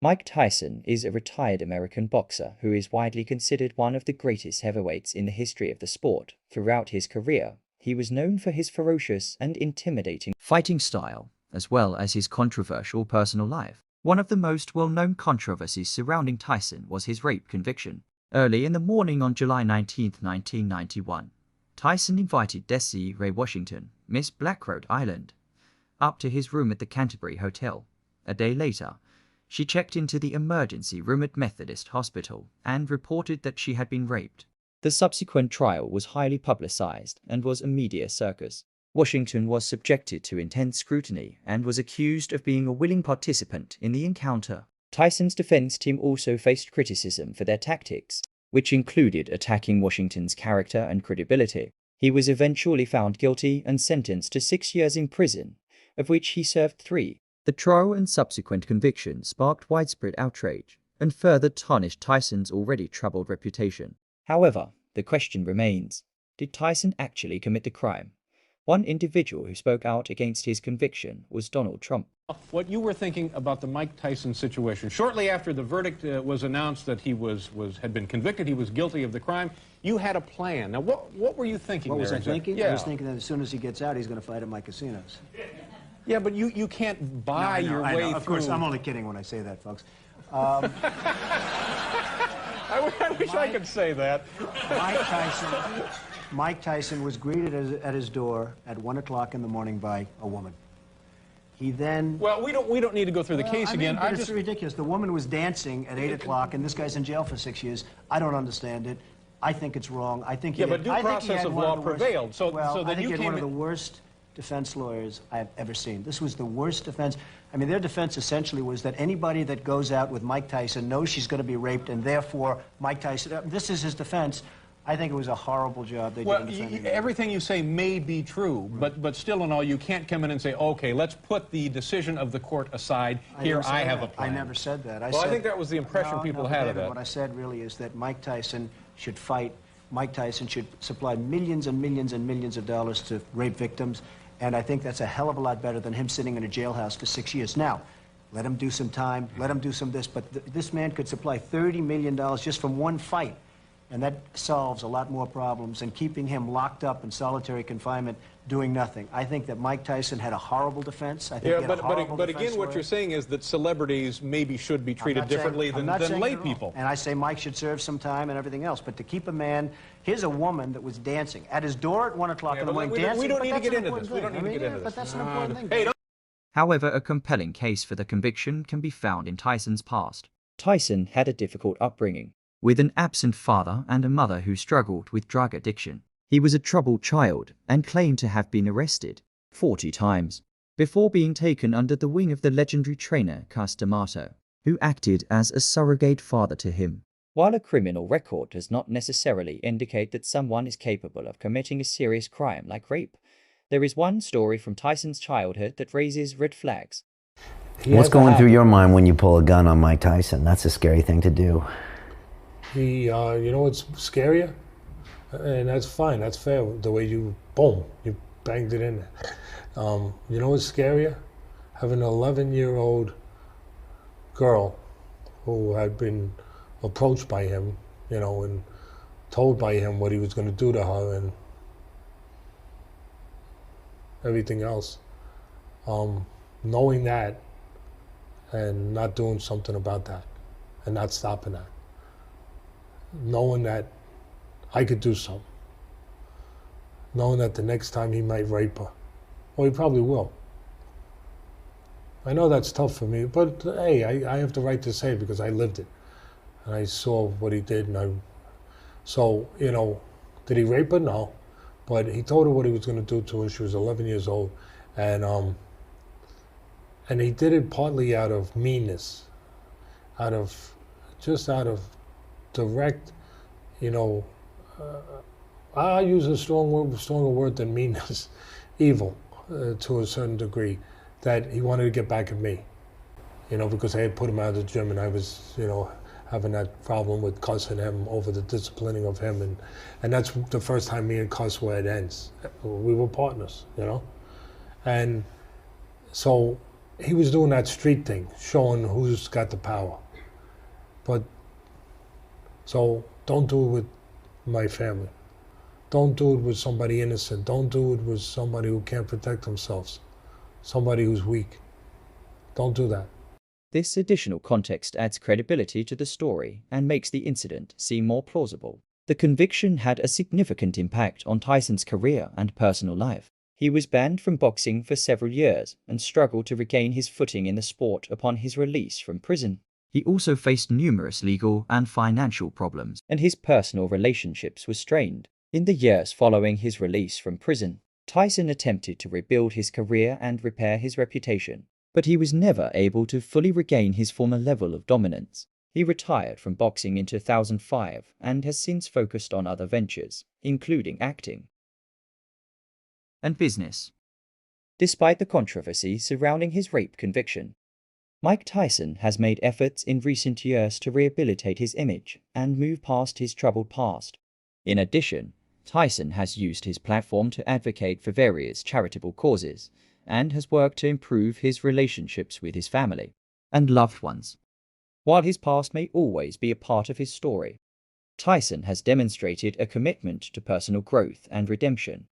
Mike Tyson is a retired American boxer who is widely considered one of the greatest heavyweights in the history of the sport. Throughout his career, he was known for his ferocious and intimidating fighting style, as well as his controversial personal life. One of the most well-known controversies surrounding Tyson was his rape conviction. Early in the morning on July 19, 1991, Tyson invited Desi Ray Washington, Miss Black Rhode Island, up to his room at the Canterbury Hotel. A day later, she checked into the emergency room at Methodist Hospital and reported that she had been raped. The subsequent trial was highly publicized and was a media circus. Washington was subjected to intense scrutiny and was accused of being a willing participant in the encounter. Tyson's defense team also faced criticism for their tactics, which included attacking Washington's character and credibility. He was eventually found guilty and sentenced to 6 years in prison, of which he served 3. The trial and subsequent conviction sparked widespread outrage and further tarnished Tyson's already troubled reputation. However, the question remains, did Tyson actually commit the crime? One individual who spoke out against his conviction was Donald Trump. What you were thinking about the Mike Tyson situation, shortly after the verdict was announced that he had been convicted, he was guilty of the crime, you had a plan. Now, what were you thinking What there? was I thinking? Yeah. I was thinking that as soon as he gets out, he's going to fight at my casinos. Yeah, but you can't buy your way through... Of course, I'm only kidding when I say that, folks. I wish I could say that. Mike Tyson was greeted at his door at 1 o'clock in the morning by a woman. He then... Well, we don't need to go through the case again. But it's ridiculous. The woman was dancing at 8 o'clock, and this guy's in jail for 6 years. I don't understand it. I think it's wrong. I think he but due process of law prevailed. So I then think you he had came one of in... the worst defense lawyers I have ever seen. This was the worst defense. I mean, their defense essentially was that anybody that goes out with Mike Tyson knows she's going to be raped, and therefore Mike Tyson, this is his defense. I think it was a horrible job they did in defending him. Everything you say may be true, but still in all, you can't come in and say, okay, let's put the decision of the court aside. Here, I have a plan. I never said that. I think that was the impression people had of that. What I said really is that Mike Tyson should fight. Mike Tyson should supply millions and millions and millions of dollars to rape victims, and I think that's a hell of a lot better than him sitting in a jailhouse for 6 years. Now, let him do some time, let him do some this, but this man could supply $30 million just from one fight. And that solves a lot more problems than keeping him locked up in solitary confinement doing nothing. I think that Mike Tyson had a horrible defense. I think he had a horrible but defense again, what lawyer. you're saying is that celebrities maybe should be treated differently than lay people. And I say Mike should serve some time and everything else. But to keep a man, here's a woman that was dancing at his door at 1 o'clock in the morning dancing. We don't need to get into this. We don't need to get into this. But that's an important thing. However, a compelling case for the conviction can be found in Tyson's past. Tyson had a difficult upbringing, with an absent father and a mother who struggled with drug addiction. He was a troubled child and claimed to have been arrested 40 times before being taken under the wing of the legendary trainer Cus D'Amato, who acted as a surrogate father to him. While a criminal record does not necessarily indicate that someone is capable of committing a serious crime like rape, there is one story from Tyson's childhood that raises red flags. What's going through your mind when you pull a gun on Mike Tyson? That's a scary thing to do. You know what's scarier? And that's fine, that's fair, the way you, boom, you banged it in there. You know what's scarier? Having an 11-year-old girl who had been approached by him, you know, and told by him what he was going to do to her and everything else. Knowing that and not doing something about that and not stopping that. Knowing that I could do something. Knowing that the next time he might rape her. Well, he probably will. I know that's tough for me, but hey, I have the right to say it because I lived it. And I saw what he did, and so, you know, did he rape her? No. But he told her what he was going to do to her. She was 11 years old. And he did it partly out of meanness, out of direct, you know, I use a stronger word than meanness, evil, to a certain degree, that he wanted to get back at me, you know, because I had put him out of the gym and I was, you know, having that problem with cussing him over the disciplining of him, and that's the first time me and Cuss were at ends. We were partners, you know, and so he was doing that street thing, showing who's got the power. But, so don't do it with my family. Don't do it with somebody innocent. Don't do it with somebody who can't protect themselves, somebody who's weak. Don't do that. This additional context adds credibility to the story and makes the incident seem more plausible. The conviction had a significant impact on Tyson's career and personal life. He was banned from boxing for several years and struggled to regain his footing in the sport upon his release from prison. He also faced numerous legal and financial problems, and his personal relationships were strained. In the years following his release from prison, Tyson attempted to rebuild his career and repair his reputation, but he was never able to fully regain his former level of dominance. He retired from boxing in 2005 and has since focused on other ventures, including acting and business. Despite the controversy surrounding his rape conviction, Mike Tyson has made efforts in recent years to rehabilitate his image and move past his troubled past. In addition, Tyson has used his platform to advocate for various charitable causes and has worked to improve his relationships with his family and loved ones. While his past may always be a part of his story, Tyson has demonstrated a commitment to personal growth and redemption.